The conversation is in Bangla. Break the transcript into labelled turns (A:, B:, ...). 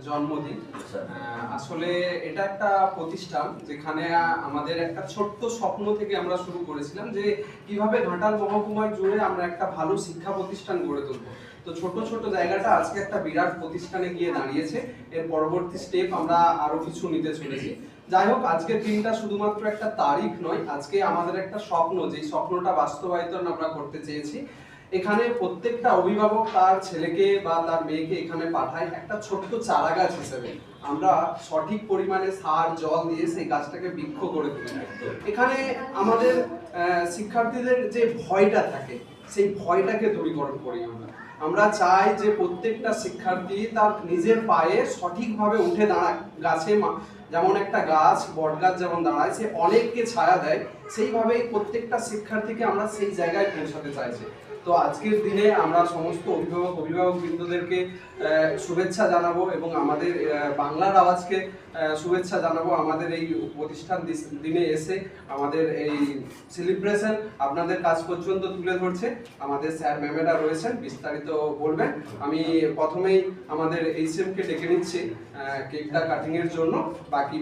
A: জন্মদিন। আসলে এটা একটা প্রতিষ্ঠান যেখানে আমাদের একটা ছোট্ট স্বপ্ন থেকে আমরা শুরু করেছিলাম যে কিভাবে ঘাটাল মহকুমার জুড়ে আমরা একটা ভালো শিক্ষা প্রতিষ্ঠান গড়ে তুলবো। তো ছোট ছোট জায়গাটা আজকে একটা বিরাট প্রতিষ্ঠানে গিয়ে দাঁড়িয়েছে। এর পরবর্তী স্টেপ আমরা আরো কিছু নিতে চলেছি। যাই হোক, আজকের দিনটা শুধুমাত্র একটা তারিখ নয়, আজকে আমাদের একটা স্বপ্ন, যেই স্বপ্নটা বাস্তবায়িত আমরা করতে চেয়েছি। এখানে প্রত্যেকটা অভিভাবক তার ছেলেকে বা তার মেয়েকে এখানে পাঠায় একটা ছোট্ট চারা গাছ হিসেবে। আমরা সঠিক পরিমাণে সার জল দিয়ে সেই গাছটাকে বৃক্ষ করে তুলি। এখানে আমাদের শিক্ষার্থীদের যে ভয়টা থাকে সেই ভয়টাকে দূরীকরণ করি আমরা। আমরা চাই যে প্রত্যেকটা শিক্ষার্থী তার নিজের পায়ে সঠিকভাবে উঠে দাঁড়ায়। গাছে যেমন একটা গাছ, বট গাছ যেমন দাঁড়ায়, সে অনেককে ছায়া দেয়, সেইভাবেই প্রত্যেকটা শিক্ষার্থীকে আমরা সেই জায়গায় পৌঁছাতে চাইছি। তো আজকের দিনে আমরা সমস্ত অভিভাবকবৃন্দদেরকে শুভেচ্ছা জানাবো এবং আমাদের বাংলার আওয়াজকে শুভেচ্ছা জানাবো। আমাদের এই প্রতিষ্ঠান দিনে এসে আমাদের এই সেলিব্রেশন আপনাদের কাছ পর্যন্ত তুলে ধরছে। আমাদের স্যার ম্যামেরা রয়েছেন, বিস্তারিত বলবেন। আমি প্রথমেই আমাদের এইচএমকে ডেকে নিচ্ছি কেকটা কাটিং এর জন্য। বাকি